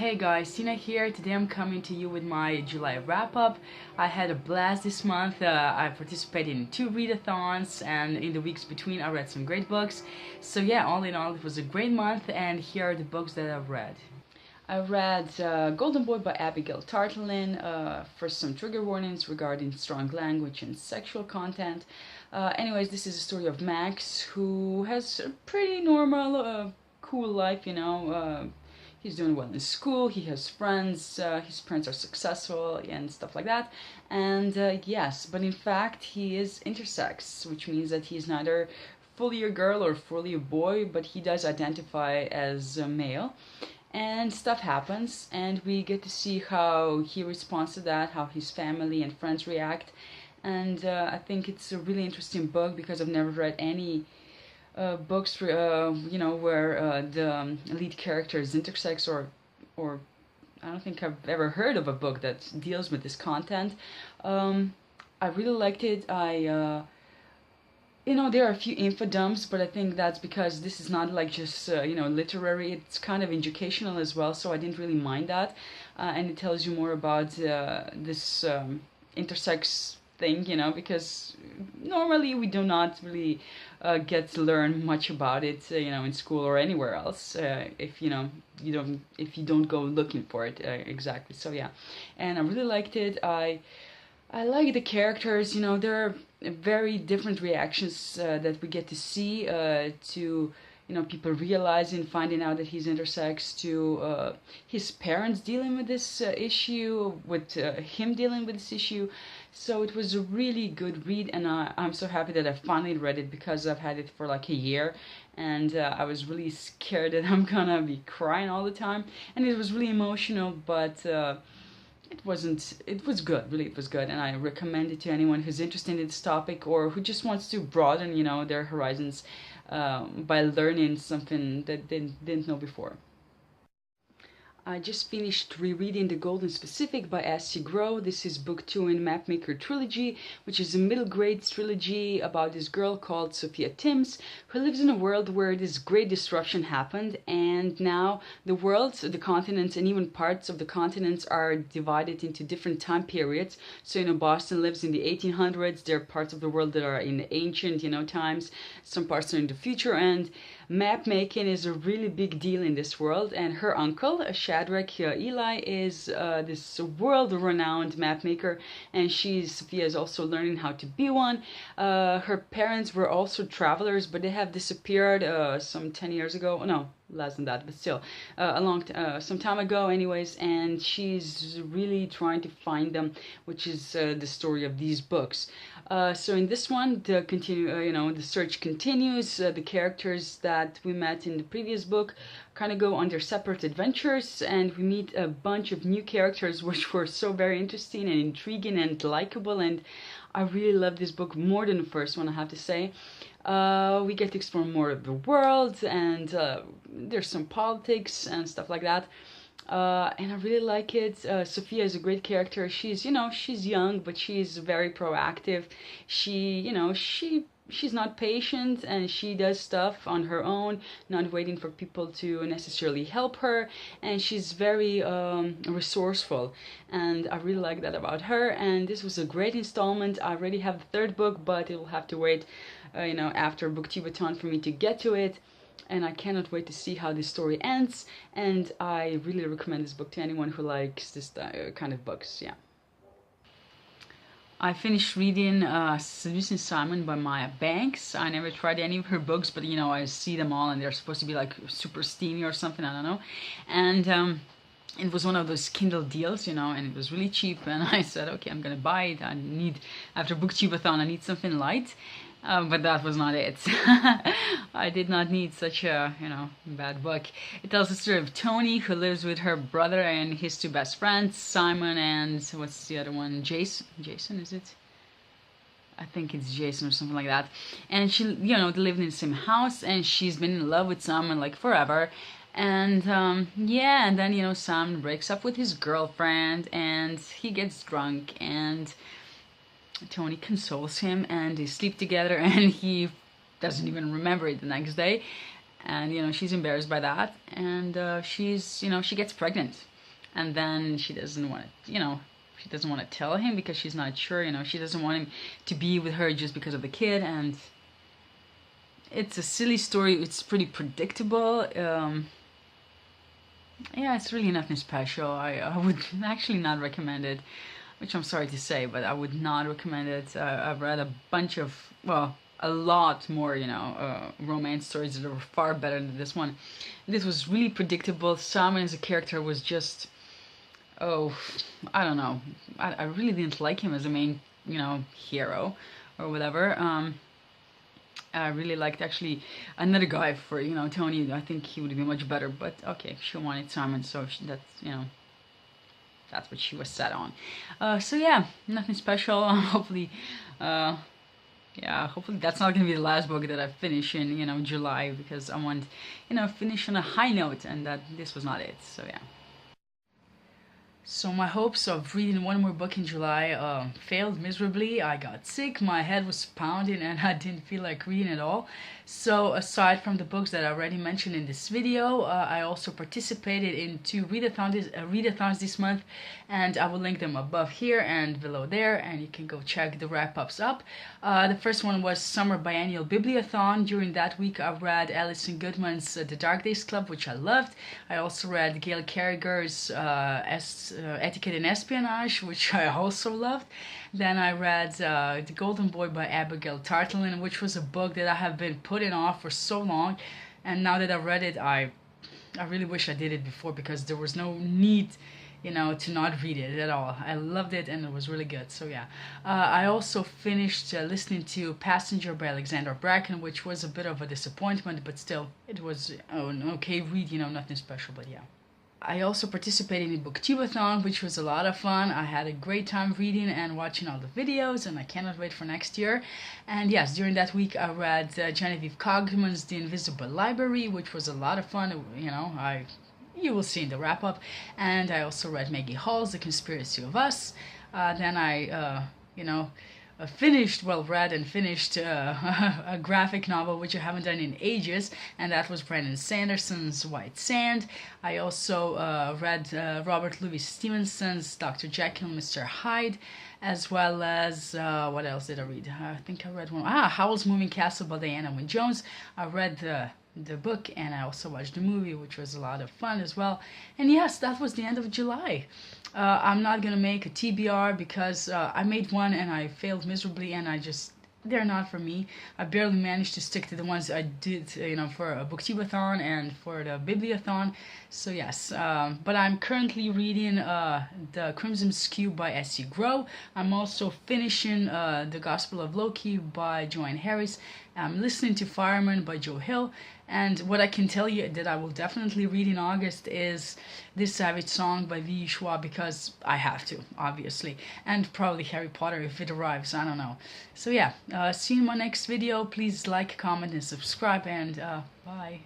Hey guys, Tina here. Today I'm coming to you with my July wrap-up. I had a blast this month. I participated in 2 readathons, and in the weeks between I read some great books. So yeah, all in all, it was a great month, and here are the books that I've read. I read Golden Boy by Abigail Tartolin, for some trigger warnings regarding strong language and sexual content. Anyways, this is a story of Max, who has a pretty normal, cool life, he's doing well in school, he has friends, his parents are successful and stuff like that. And yes, but in fact he is intersex, which means that he's neither fully a girl or fully a boy, but he does identify as a male. And stuff happens, and we get to see how he responds to that, how his family and friends react. And I think it's a really interesting book because I've never read any books where the lead character is intersex, or I don't think I've ever heard of a book that deals with this content. I really liked it. There are a few infodumps, but I think that's because this is not like just literary. It's kind of educational as well, so I didn't really mind that. And it tells you more about this intersex thing, because normally we do not really get to learn much about it, in school or anywhere else, if you don't go looking for it exactly. So yeah, and I really liked it. I like the characters. There are very different reactions that we get to see to people realizing, finding out that he's intersex, to his parents dealing with this issue, with him dealing with this issue. So it was a really good read, and I'm so happy that I finally read it, because I've had it for like a year, and I was really scared that I'm gonna be crying all the time, and it was really emotional, but it was good, really, it was good, and I recommend it to anyone who's interested in this topic, or who just wants to broaden, their horizons by learning something that they didn't know before. I just finished rereading The Golden Specific by S.C. Grow. This is book 2 in Maker Trilogy, which is a middle grade trilogy about this girl called Sophia Timms, who lives in a world where this great disruption happened, and now the worlds, the continents, and even parts of the continents are divided into different time periods. So, Boston lives in the 1800s, there are parts of the world that are in the ancient, times, some parts are in the future, and map making is a really big deal in this world, and her uncle, Shadrach Eli, is this world-renowned map maker, and Sophia is also learning how to be one. Her parents were also travelers, but they have disappeared some 10 years ago. No, less than that, but still some time ago anyways, and she's really trying to find them, which is the story of these books. So in this one, the search continues. The characters that we met in the previous book kind of go on their separate adventures, and we meet a bunch of new characters which were so very interesting and intriguing and likable, and I really love this book more than the first one, I have to say. We get to explore more of the world, and there's some politics and stuff like that. And I really like it. Sophia is a great character. She's young, but she's very proactive. She's not patient, and she does stuff on her own, not waiting for people to necessarily help her, and she's very resourceful, and I really like that about her. And this was a great installment. I already have the third book, but it will have to wait after Bibilothon for me to get to it, and I cannot wait to see how this story ends, and I really recommend this book to anyone who likes this kind of books. Yeah. I finished reading Seducing Simon by Maya Banks. I never tried any of her books, but I see them all, and they're supposed to be like super steamy or something, I don't know. And it was one of those Kindle deals, and it was really cheap, and I said, okay, I'm gonna buy it. After Booktubeathon, I need something light. But that was not it. I did not need such a, bad book. It tells the story of Tony, who lives with her brother and his 2 best friends, Simon and, what's the other one? Jason, is it? I think it's Jason or something like that. And she, they live in the same house, and she's been in love with Simon like forever. And and then, Simon breaks up with his girlfriend, and he gets drunk, and Tony consoles him, and they sleep together, and he doesn't even remember it the next day. and you know she's embarrassed by that, and she's, you know, she gets pregnant, and then she doesn't want to, you know, she doesn't want to tell him because she's not sure, you know, she doesn't want him to be with her just because of the kid. And it's a silly story, it's pretty predictable. Yeah, it's really nothing special. I would actually not recommend it, which I'm sorry to say, but I would not recommend it. I've read a bunch of, well, a lot more, you know, romance stories that are far better than this one. This was really predictable. Simon as a character was just, oh, I don't know. I really didn't like him as a main, you know, hero or whatever. I really liked actually another guy for, you know, Tony. I think he would be much better, but okay, she wanted Simon, so that's, you know, that's what she was set on. So yeah, nothing special. Hopefully, yeah, hopefully that's not gonna be the last book that I finish in, you know, July, because I want, you know, finish on a high note, and that this was not it. So yeah. So my hopes of reading one more book in July failed miserably. I got sick, my head was pounding, and I didn't feel like reading at all. So aside from the books that I already mentioned in this video, I also participated in 2 readathons this month, and I will link them above here and below there, and you can go check the wrap-ups up. The first one was Summer Biennial Bibliothon. During that week I read Alison Goodman's The Dark Days Club, which I loved. I also read Gail Carriger's Etiquette and Espionage, which I also loved. Then I read The Golden Boy by Abigail Tartland, which was a book that I have been putting off for so long, and now that I read it, I really wish I did it before, because there was no need, you know, to not read it at all. I loved it, and it was really good. So yeah, I also finished listening to Passenger by Alexandra Bracken, which was a bit of a disappointment, but still, it was an okay read, you know, nothing special, but yeah. I also participated in Bibilothon, which was a lot of fun. I had a great time reading and watching all the videos, and I cannot wait for next year. And yes, during that week I read Genevieve Cogman's The Invisible Library, which was a lot of fun. You know, you will see in the wrap-up. And I also read Maggie Hall's The Conspiracy of Us. Then I, you know, read and finished a graphic novel which I haven't done in ages, and that was Brandon Sanderson's White Sand. I also read Robert Louis Stevenson's Dr. Jekyll and Mr. Hyde, as well as, what else did I read? I think I read one, Howl's Moving Castle by Diana Wynne Jones. I read the book, and I also watched the movie, which was a lot of fun as well. And yes, that was the end of July. I'm not gonna make a TBR because I made one and I failed miserably, and they're not for me. I barely managed to stick to the ones I did, you know, for a Booktubeathon and for the Bibliothon. So yes, but I'm currently reading The Crimson Skew by S.C. Grow. I'm also finishing The Gospel of Loki by Joanne Harris. I'm listening to Fireman by Joe Hill. And what I can tell you that I will definitely read in August is This Savage Song by V. Schwab, because I have to, obviously. And probably Harry Potter if it arrives, I don't know. So yeah, see you in my next video. Please like, comment, and subscribe, and bye.